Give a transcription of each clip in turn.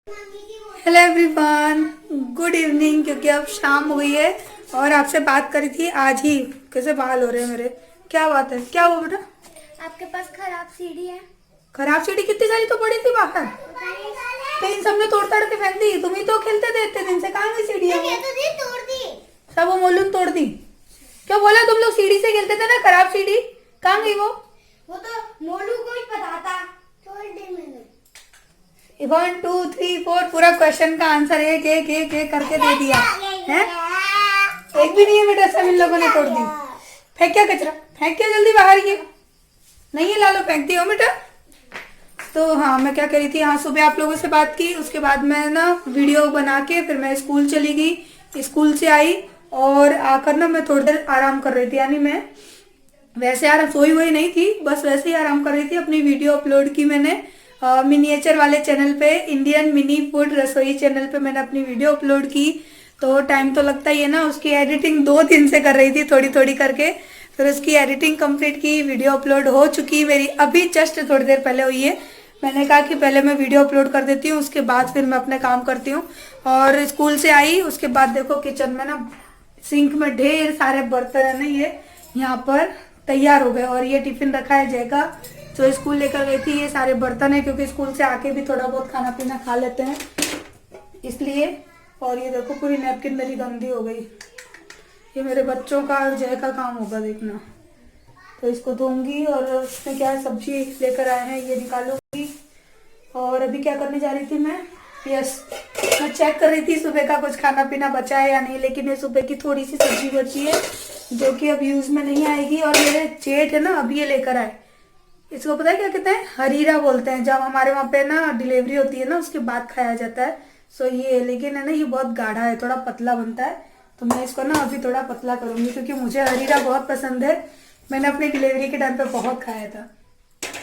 Hello everyone, good evening. क्योंकि अब शाम हुई है और आपसे बात करी थी आज ही। कैसे बाल हो रहे हैं मेरे? क्या बात है, क्या हुआ बेटा? आपके पास खराब सीढ़ी है। खराब सीढ़ी कितनी सारी तो पड़ी थी बाहर, तो इन सब ने तोड़ ताड़ के फेंक दी। तुम ही तो खेलते थे इतने दिन से, कहाँ गई सीढ़ी? तोड़ दी। सब वो मोलून तोड़ दी। क्या बोला? तुम लोग सीढ़ी से खेलते थे ना, खराब सीढ़ी कहाँ गई वो? वो तो मोलू को ही पता था। तोड़ दी मैंने। 1 2 3 4 पूरा क्वेश्चन का आंसर एक करके दे दिया है। एक भी नहीं है बेटा, सब इन लोगों ने तोड़ दी। फेंक क्या कचरा, फेंक क्या जल्दी बाहर। ये नहीं है, लालो फेंक दी हो बेटा। तो हाँ, मैं क्या कह रही थी, हाँ सुबह आप लोगों से बात की, उसके बाद मैं ना वीडियो बना के फिर मैं स्कूल चली गई। स्कूल से आई और आकर ना मैं थोड़ी देर आराम कर रही थी। यानी मैं वैसे यार सोई हुई नहीं थी, बस वैसे ही आराम कर रही थी। अपनी वीडियो अपलोड की मैंने मिनिएचर वाले चैनल पे, इंडियन मिनी फूड रसोई चैनल पे मैंने अपनी वीडियो अपलोड की। तो टाइम तो लगता ही है ना, उसकी एडिटिंग 2 दिन से कर रही थी थोड़ी थोड़ी करके। फिर उसकी एडिटिंग कंप्लीट की, वीडियो अपलोड हो चुकी मेरी, अभी जस्ट थोड़ी देर पहले हुई है। मैंने कहा कि पहले मैं वीडियो अपलोड कर देती हूँ, उसके बाद फिर मैं अपने काम करती हूँ। और स्कूल से आई उसके बाद देखो किचन में ना सिंक में ढेर सारे बर्तन है ना, ये यहाँ पर तैयार हो गए। और ये टिफिन रखा है जय का, जो स्कूल लेकर गई थी। ये सारे बर्तन है क्योंकि स्कूल से आके भी थोड़ा बहुत खाना पीना खा लेते हैं इसलिए। और ये देखो पूरी नैपकिन मेरी गंदी हो गई। ये मेरे बच्चों का और जय का काम होगा देखना। तो इसको धोऊंगी और उसमें क्या है, सब्जी लेकर आए हैं ये निकालूंगी। और अभी क्या करने जा रही थी मैं, यस मैं चेक कर रही थी सुबह का कुछ खाना पीना बचा है या नहीं। लेकिन ये सुबह की थोड़ी सी सब्जी बची है जो कि अब यूज में नहीं आएगी। और मेरे जेठ है ना, अभी ये लेकर आए। इसको पता है क्या कहते हैं? हरीरा बोलते हैं। जब हमारे वहाँ पे ना डिलीवरी होती है ना, उसके बाद खाया जाता है। सो ये, लेकिन है ना ये बहुत गाढ़ा है, थोड़ा पतला बनता है। तो मैं इसको ना अभी थोड़ा पतला करूंगी क्योंकि मुझे हरीरा बहुत पसंद है। मैंने अपनी डिलीवरी के टाइम पे बहुत खाया था।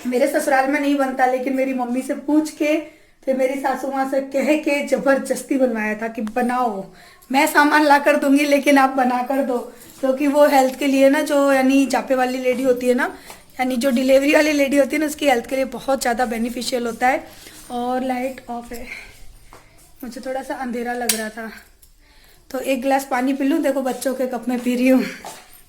मेरे ससुराल में नहीं बनता, लेकिन मेरी मम्मी से पूछ के फिर मेरी सासू माँ से कह के जबरदस्ती बनवाया था कि बनाओ, मैं सामान ला कर दूंगी लेकिन आप बना कर दो। क्योंकि वो हेल्थ के लिए ना, जो यानी जापे वाली लेडी होती है ना, यानी जो डिलीवरी वाली लेडी होती है ना, उसकी हेल्थ के लिए बहुत ज़्यादा बेनिफिशियल होता है। और लाइट ऑफ है, मुझे थोड़ा सा अंधेरा लग रहा था। तो एक गिलास पानी पी लूँ। देखो बच्चों के कप में पी रही हूँ।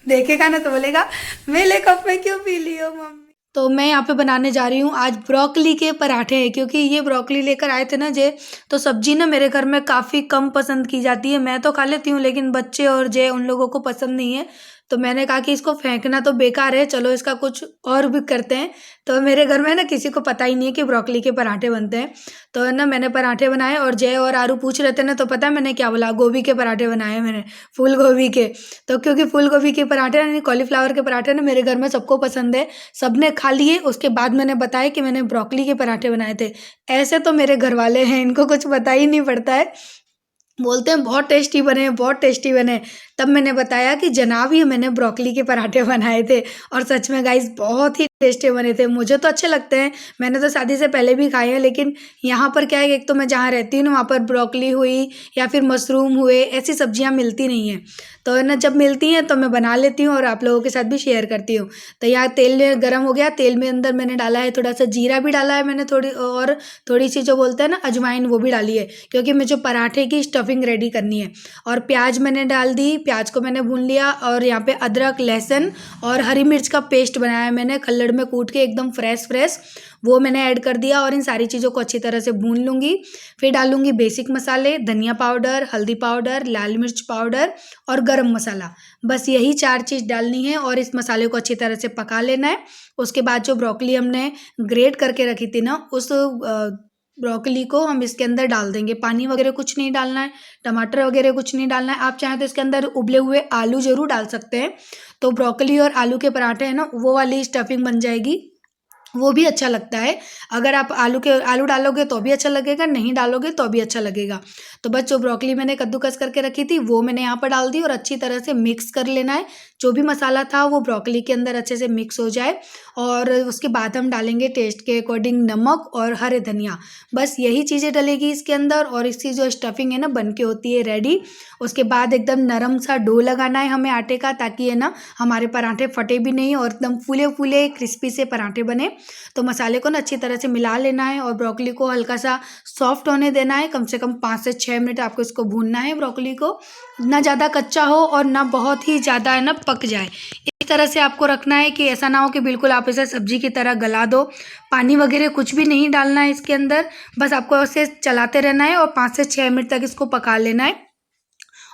देखेगा ना तो बोलेगा मेरे कप में क्यों पी ली हो मम्मी। तो मैं यहाँ पे बनाने जा रही हूँ आज ब्रोकली के पराठे हैं। क्योंकि ये ब्रोकली लेकर आए थे ना जे, तो सब्जी ना मेरे घर में काफ़ी कम पसंद की जाती है। मैं तो खा लेती हूँ लेकिन बच्चे और जे उन लोगों को पसंद नहीं है। तो मैंने कहा कि इसको फेंकना तो बेकार है, चलो इसका कुछ और भी करते हैं। तो मेरे घर में ना किसी को पता ही नहीं है कि ब्रोकली के पराठे बनते हैं। तो ना मैंने पराठे बनाए और जय और आरू पूछ रहे थे ना, तो पता है मैंने क्या बोला? गोभी के पराठे बनाए मैंने, फूल गोभी के। तो क्योंकि फूल गोभी के पराठे यानी कॉलीफ्लावर के पराठे ना मेरे घर में सबको पसंद है, सबने खा लिए। उसके बाद मैंने बताया कि मैंने ब्रोकली के पराठे बनाए थे। ऐसे तो मेरे घर वाले हैं, इनको कुछ पता ही नहीं पड़ता है, बोलते हैं बहुत टेस्टी बने, बहुत टेस्टी बने। तब मैंने बताया कि जनाब ये मैंने ब्रोकली के पराठे बनाए थे। और सच में गाइस बहुत ही टेस्टी बने थे। मुझे तो अच्छे लगते हैं, मैंने तो शादी से पहले भी खाए हैं। लेकिन यहाँ पर क्या है, एक तो मैं जहाँ रहती हूँ ना, वहाँ पर ब्रोकली हुई या फिर मशरूम हुए, ऐसी सब्जियाँ मिलती नहीं हैं। तो है ना, जब मिलती हैं तो मैं बना लेती हूँ और आप लोगों के साथ भी शेयर करती हूँ। तो यहाँ तेल गर्म हो गया, तेल में अंदर मैंने डाला है थोड़ा सा जीरा भी डाला है मैंने थोड़ी, और थोड़ी सी जो बोलते हैं ना अजवाइन, वो भी डाली है क्योंकि मुझे पराठे की स्टफिंग रेडी करनी है। और प्याज मैंने डाल दी, प्याज को मैंने भून लिया। और यहाँ पे अदरक, लहसुन और हरी मिर्च का पेस्ट बनाया मैंने खल्लड़ में कूट के, एकदम फ्रेश फ्रेश, वो मैंने ऐड कर दिया। और इन सारी चीज़ों को अच्छी तरह से भून लूँगी। फिर डालूंगी बेसिक मसाले, धनिया पाउडर, हल्दी पाउडर, लाल मिर्च पाउडर और गरम मसाला। बस यही 4 चीज़ डालनी है और इस मसाले को अच्छी तरह से पका लेना है। उसके बाद जो ब्रोकली हमने ग्रेट करके रखी थी ना, उस ब्रोकली को हम इसके अंदर डाल देंगे। पानी वगैरह कुछ नहीं डालना है, टमाटर वगैरह कुछ नहीं डालना है। आप चाहें तो इसके अंदर उबले हुए आलू जरूर डाल सकते हैं। तो ब्रोकली और आलू के पराठे हैं ना, वो वाली स्टफिंग बन जाएगी, वो भी अच्छा लगता है। अगर आप आलू डालोगे तो भी अच्छा लगेगा, नहीं डालोगे तो भी अच्छा लगेगा। तो बस जो ब्रोकली मैंने कद्दूकस करके रखी थी वो मैंने यहाँ पर डाल दी और अच्छी तरह से मिक्स कर लेना है। जो भी मसाला था वो ब्रोकली के अंदर अच्छे से मिक्स हो जाए। और उसके बाद हम डालेंगे टेस्ट के अकॉर्डिंग नमक और हरे धनिया, बस यही चीज़ें डलेगी इसके अंदर और इसकी जो स्टफिंग है ना बन के होती है रेडी। उसके बाद एकदम नरम सा डो लगाना है हमें आटे का, ताकि है ना हमारे पराठे फटे भी नहीं और एकदम फूले फूले क्रिस्पी से पराठे बने। तो मसाले को ना अच्छी तरह से मिला लेना है और ब्रोकली को हल्का सा सॉफ्ट होने देना है। कम से कम 5 से 6 मिनट आपको इसको भूनना है ब्रोकली को, ना ज़्यादा कच्चा हो और ना बहुत ही ज़्यादा है ना पक जाए। इस तरह से आपको रखना है कि ऐसा ना हो कि बिल्कुल आप इसे सब्जी की तरह गला दो। पानी वगैरह कुछ भी नहीं डालना है इसके अंदर, बस आपको इसे चलाते रहना है और 5 से 6 मिनट तक इसको पका लेना है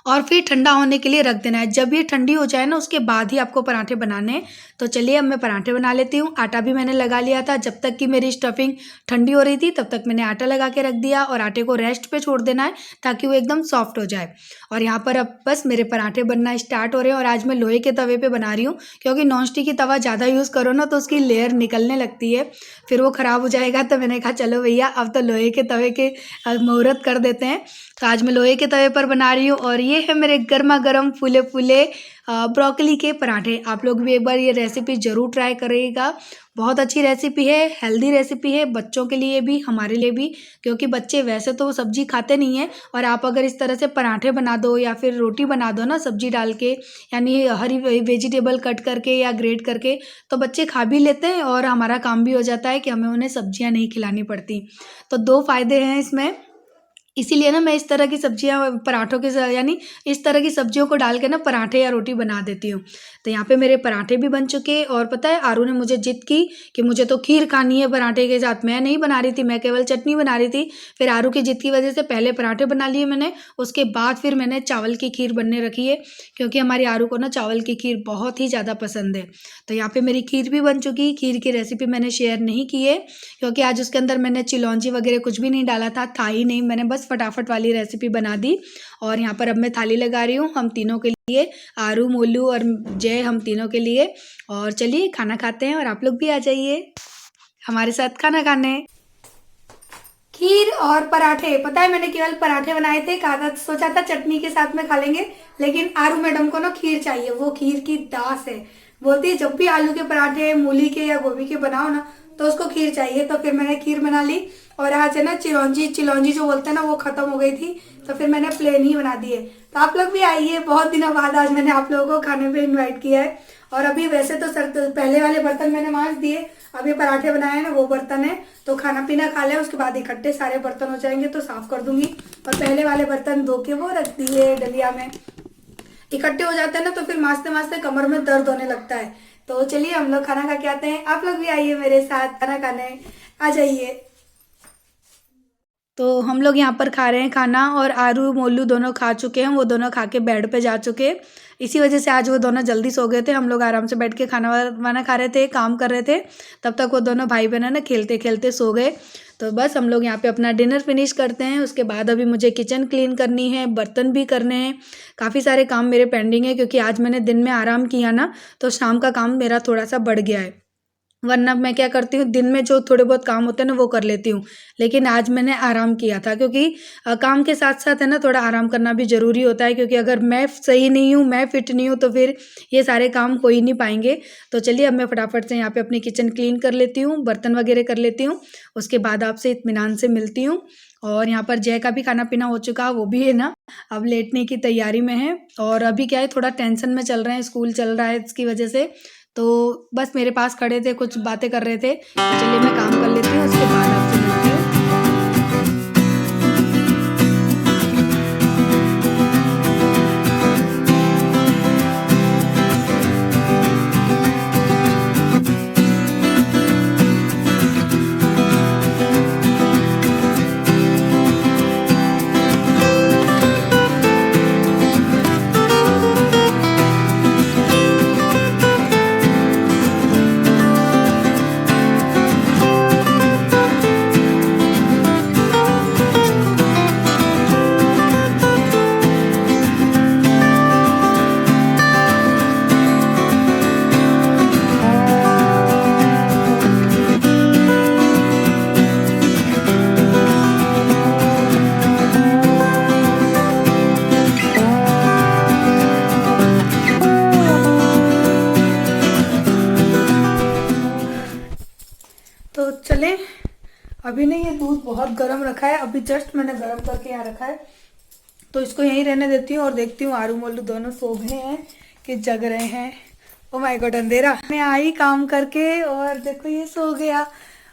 और फिर ठंडा होने के लिए रख देना है। जब ये ठंडी हो जाए ना उसके बाद ही आपको पराठे बनाने हैं। तो चलिए अब मैं पराठे बना लेती हूँ। आटा भी मैंने लगा लिया था, जब तक कि मेरी स्टफिंग ठंडी हो रही थी तब तक मैंने आटा लगा के रख दिया और आटे को रेस्ट पे छोड़ देना है ताकि वो एकदम सॉफ्ट हो जाए। और यहाँ पर अब बस मेरे पराठे बनना स्टार्ट हो रहे हैं और आज मैं लोहे के तवे पर बना रही हूँ, क्योंकि नॉन स्टिक की तवा ज़्यादा यूज़ करो ना तो उसकी लेयर निकलने लगती है, फिर वो ख़राब हो जाएगा। तो मैंने कहा चलो भैया अब तो लोहे के तवे के मुहूर्त कर देते हैं। तो आज मैं लोहे के तवे पर बना रही हूँ और ये है मेरे गर्मा गर्म फूले फूले ब्रोकली के पराठे। आप लोग भी एक बार ये रेसिपी ज़रूर ट्राई करिएगा, बहुत अच्छी रेसिपी है, हेल्दी रेसिपी है, बच्चों के लिए भी हमारे लिए भी, क्योंकि बच्चे वैसे तो सब्जी खाते नहीं हैं और आप अगर इस तरह से पराठे बना दो या फिर रोटी बना दो ना सब्जी डाल के, यानी हरी वेजिटेबल कट करके या ग्रेट करके, तो बच्चे खा भी लेते हैं और हमारा काम भी हो जाता है कि हमें उन्हें सब्जियां नहीं खिलानी पड़ती। तो 2 फायदे हैं इसमें, इसीलिए ना मैं इस तरह की सब्जियां पराठों के साथ, यानी इस तरह की सब्जियों को डाल के ना पराठे या रोटी बना देती हूँ। तो यहाँ पे मेरे पराठे भी बन चुके और पता है आरू ने मुझे जिद की कि मुझे तो खीर खानी है पराठे के साथ। मैं नहीं बना रही थी, मैं केवल चटनी बना रही थी। फिर आरू की जिद की वजह से पहले पराठे बना लिए मैंने, उसके बाद फिर मैंने चावल की खीर बनने रखी है, क्योंकि हमारी आरू को ना चावल की खीर बहुत ही ज़्यादा पसंद है। तो यहाँ पर मेरी खीर भी बन चुकी। खीर की रेसिपी मैंने शेयर नहीं की है क्योंकि आज उसके अंदर मैंने चिलौंजी वगैरह कुछ भी नहीं डाला था ही नहीं, मैंने बस फटाफट वाली रेसिपी बना दी। और यहाँ पर अब मैं थाली लगा रही हूँ हम तीनों के लिए, आरू, मोलू और जय, हम तीनों के लिए। और चलिए खाना खाते हैं और आप लोग भी आ जाइए हमारे साथ खाना खाने। खीर और पराठे, पता है मैंने केवल पराठे बनाए थे, कहा था सोचा था चटनी के साथ में खा लेंगे, लेकिन आरू मैडम को ना खीर चाहिए, वो खीर की दास है। बोलती है जब भी आलू के पराठे, मूली के या गोभी के बनाओ ना तो उसको खीर चाहिए। तो फिर मैंने खीर बना ली और आज है ना चिलौंजी जो बोलते हैं ना वो खत्म हो गई थी, तो फिर मैंने प्लेन ही बना दिए। तो आप लोग भी आइए, बहुत दिनों बाद आज मैंने आप लोगों को खाने पे इनवाइट किया है। और अभी वैसे तो पहले वाले बर्तन मैंने मांज दिए, अभी पराठे बनाए हैं ना वो बर्तन है, तो खाना पीना खा ले उसके बाद इकट्ठे सारे बर्तन हो जाएंगे तो साफ कर दूंगी। और पहले वाले बर्तन धो के वो रख दिए डलिया में, इकट्ठे हो जाते हैं ना तो फिर मांजते मांजते कमर में दर्द होने लगता है। तो चलिए हम लोग खाना खा के आते हैं, आप लोग भी आइए मेरे साथ खाना खाने, आ जाइए। तो हम लोग यहाँ पर खा रहे हैं खाना और आरू मोलू दोनों खा चुके हैं, वो दोनों खा के बेड पे जा चुके हैं। इसी वजह से आज वो दोनों जल्दी सो गए थे। हम लोग आराम से बैठ के खाना वाना खा रहे थे, काम कर रहे थे, तब तक वो दोनों भाई बहन ना खेलते खेलते सो गए। तो बस हम लोग यहाँ पे अपना डिनर फिनिश करते हैं। उसके बाद अभी मुझे किचन क्लीन करनी है, बर्तन भी करने हैं, काफ़ी सारे काम मेरे पेंडिंग है, क्योंकि आज मैंने दिन में आराम किया ना तो शाम का काम मेरा थोड़ा सा बढ़ गया है। वरना मैं क्या करती हूँ दिन में जो थोड़े बहुत काम होते हैं ना वो कर लेती हूँ, लेकिन आज मैंने आराम किया था, क्योंकि काम के साथ साथ है ना थोड़ा आराम करना भी ज़रूरी होता है, क्योंकि अगर मैं सही नहीं हूँ, मैं फिट नहीं हूँ तो फिर ये सारे काम हो ही नहीं पाएंगे। तो चलिए अब मैं फटाफट से यहाँ पे अपनी किचन क्लीन कर लेती हूँ, बर्तन वगैरह कर लेती हूँ, उसके बाद आपसे इत्मीनान से मिलती हूँ। और यहाँ पर जय का भी खाना पीना हो चुका, वो भी है ना अब लेटने की तैयारी में है। और अभी क्या है थोड़ा टेंशन में चल रहे हैं, स्कूल चल रहा है इसकी वजह से, तो बस मेरे पास खड़े थे, कुछ बातें कर रहे थे। तो चलिए मैं काम कर लेती हूँ, उसके बाद आपसे मिलती हूँ। अब गरम रखा है, अभी जस्ट मैंने गरम करके यहाँ रखा है, तो इसको यहीं रहने देती हूँ और देखती हूँ आरू मोलू दोनों सो गए हैं कि जग रहे हैं। ओ माय गॉड, अंधेरा। मैं आई काम करके और देखो ये सो गया।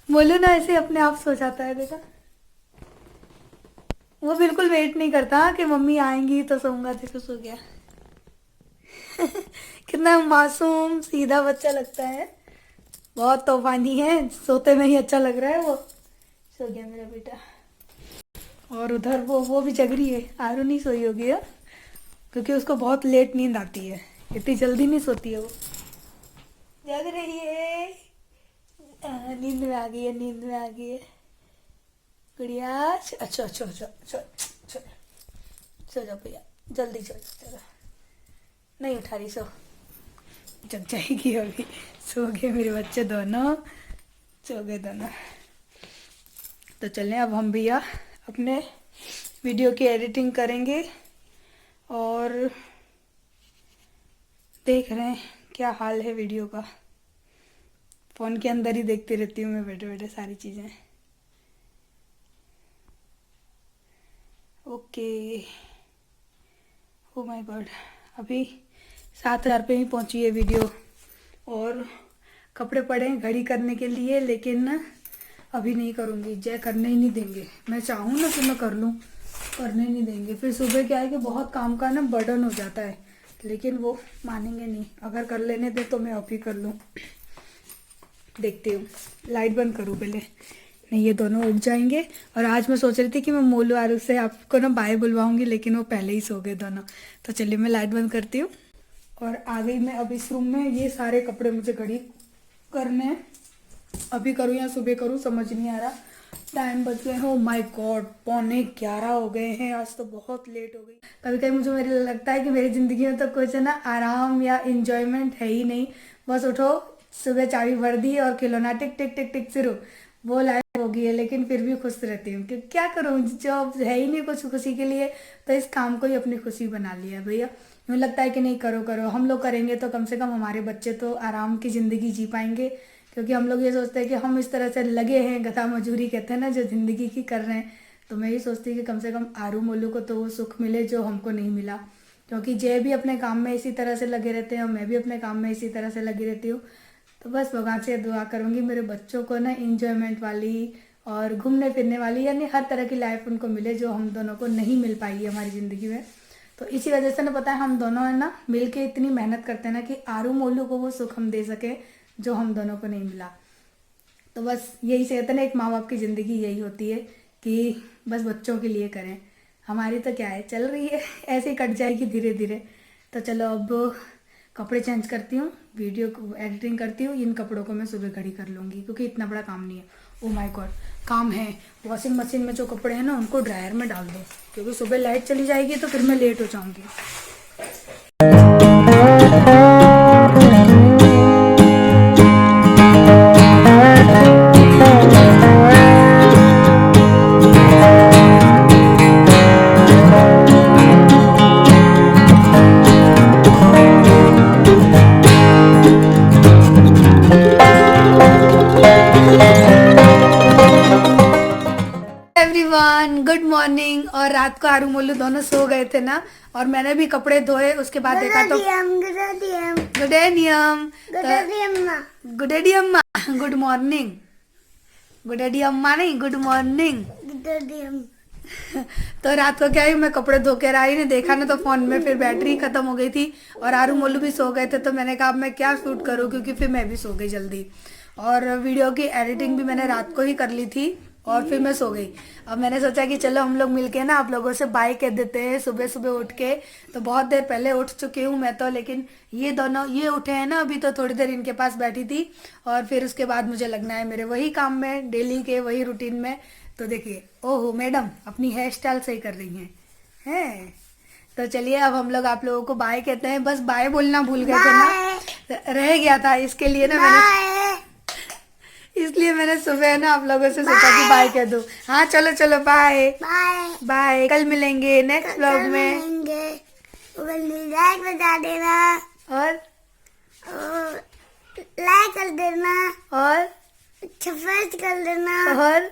मोलू ना ऐसे अपने आप सो जाता है, देखा, वो बिल्कुल वेट नहीं करता कि मम्मी आएंगी तो सोऊंगा। देखो सो गया। कितना मासूम सीधा बच्चा लगता है, बहुत तूफानी है, सोते में ही अच्छा लग रहा है। वो सो गया मेरा बेटा। और उधर वो भी जग रही है। आरू नहीं सोई होगी है, क्योंकि उसको बहुत लेट नींद आती है, इतनी जल्दी नहीं सोती है वो। जग रही है, नींद में आ गई है, नींद में आ गई है गुड़िया। अच्छा अच्छा अच्छा अच्छा, सो जाओ भैया, जल्दी सो जाओ, चलो। नहीं उठा रही, सो, जग जाएगी अभी। सो गए मेरे बच्चे दोनों, सो गए दोनों। तो चलें अब हम भैया अपने वीडियो की एडिटिंग करेंगे और देख रहे हैं क्या हाल है वीडियो का। फ़ोन के अंदर ही देखती रहती हूँ मैं बैठे बैठे सारी चीज़ें। ओके, ओ माय गॉड, अभी 7,000 पे ही पहुंची है वीडियो और कपड़े पड़े हैं घड़ी करने के लिए, लेकिन अभी नहीं करूँगी। जय करने ही नहीं देंगे। मैं चाहूँ ना कि मैं कर लूँ, करने नहीं देंगे। फिर सुबह क्या है कि बहुत काम का ना बर्डन हो जाता है, लेकिन वो मानेंगे नहीं। अगर कर लेने दे तो मैं अब ही कर लूँ। देखती हूँ, लाइट बंद करूँ पहले, नहीं ये दोनों उठ जाएंगे। और आज मैं सोच रही थी कि मैं मोलू आरू से आपको ना बाय बुलवाऊंगी, लेकिन वो पहले ही सो गए दोनों। तो चलिए मैं लाइट बंद करती हूँ और आ गई मैं अब इस रूम में। ये सारे कपड़े मुझे घड़ी करने हैं, अभी करूँ या सुबह करूँ समझ नहीं आ रहा। टाइम बच गए हैं, ओ माय गॉड, 11:15 हो गए हैं। आज तो बहुत लेट हो गई। कभी कभी मुझे मेरे लगता है कि मेरी ज़िंदगी में तो कुछ है ना आराम या इंजॉयमेंट है ही नहीं। बस उठो, सुबह चाबी भर दी और खिलौना टिक टिक टिक टिक शुरू, वो लाइफ हो गई है। लेकिन फिर भी खुश रहती हूँ कि क्या करूँ, जॉब है ही नहीं कुछ खुशी के लिए, तो इस काम को ही अपनी खुशी बना लिया भैया। मुझे लगता है कि नहीं, करो करो, हम लोग करेंगे तो कम से कम हमारे बच्चे तो आराम की ज़िंदगी जी पाएंगे। क्योंकि हम लोग ये सोचते हैं कि हम इस तरह से लगे हैं, गधा मजूरी कहते हैं ना, जो ज़िंदगी की कर रहे हैं। तो मैं ये सोचती हूँ कि कम से कम आरू मोलू को तो वो सुख मिले जो हमको नहीं मिला। क्योंकि जय भी अपने काम में इसी तरह से लगे रहते हैं और मैं भी अपने काम में इसी तरह से लगी रहती हूँ। तो बस भगवान से दुआ करूँगी मेरे बच्चों को ना इंजॉयमेंट वाली और घूमने फिरने वाली, यानी हर तरह की लाइफ उनको मिले जो हम दोनों को नहीं मिल पाई है हमारी ज़िंदगी में। तो इसी वजह से ना पता है हम दोनों है ना मिल के इतनी मेहनत करते हैं ना कि आरू मोलू को वो सुख हम दे सके जो हम दोनों को नहीं मिला। तो बस यही से कहते हैं ना, एक माँ बाप की ज़िंदगी यही होती है कि बस बच्चों के लिए करें। हमारी तो क्या है, चल रही है, ऐसे ही कट जाएगी धीरे धीरे। तो चलो अब कपड़े चेंज करती हूँ, वीडियो को एडिटिंग करती हूँ। इन कपड़ों को मैं सुबह घड़ी कर लूँगी क्योंकि इतना बड़ा काम नहीं है। ओ माय गॉड, काम है। वॉशिंग मशीन में जो कपड़े हैं ना उनको ड्रायर में डाल दो, क्योंकि सुबह लाइट चली जाएगी तो फिर मैं लेट हो जाऊँगी। Everyone good morning. और रात को आरू मोलू दोनों सो गए थे ना, और मैंने भी कपड़े धोए। उसके बाद देखा तो गुड डे अम्मा, गुड मॉर्निंग, गुड डे अम्मा नहीं, गुड मॉर्निंग। तो रात को क्या है, मैं कपड़े धो के आई, ने देखा ना तो फोन में फिर बैटरी खत्म हो गई थी और आरू मोलू भी सो गए थे। तो मैंने कहा अब मैं क्या शूट करूँ, क्योंकि फिर मैं भी सो गई जल्दी। और वीडियो की एडिटिंग भी मैंने रात को ही कर ली थी और फिर मैं सो गई। अब मैंने सोचा कि चलो हम लोग मिलके ना आप लोगों से बाय कह देते हैं सुबह सुबह उठ के। तो बहुत देर पहले उठ चुकी हूँ मैं तो, लेकिन ये दोनों ये उठे हैं ना अभी, तो थोड़ी देर इनके पास बैठी थी और फिर उसके बाद मुझे लगना है मेरे वही काम में, डेली के वही रूटीन में। तो देखिए, ओहो मैडम अपनी हेयर स्टाइल सही कर रही हैं। तो चलिए अब हम लोग आप लोगों को बाय कहते हैं। बस बाय बोलना भूल गए थे ना, रह गया था, इसके लिए ना मैंने सुबह ना आप लोगों से सोचा कि बाय कह दूं। हाँ चलो चलो, बाय बाय, कल मिलेंगे नेक्स्ट व्लॉग में। लाइक बजा देना और लाइक कर देना और सब्सक्राइब कर देना और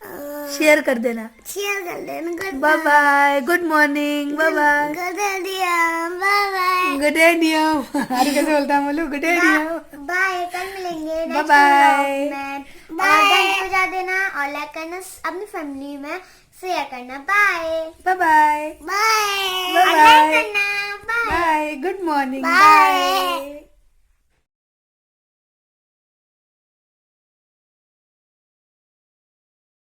शेयर कर देना। शेयर कर देना। Bye bye, good morning, bye bye, good idea, bye bye. Good idea. अरे कैसे बोलता है मोलू, गुड आइडिया। बाय, कल मिलेंगे बाय नेक्स्ट बाय। व्लॉग में। और घंटी बजा देना और लाइक करना, अपनी फैमिली में शेयर करना। Bye bye bye, bye, bye और लाइक करना। Bye bye, good morning, bye.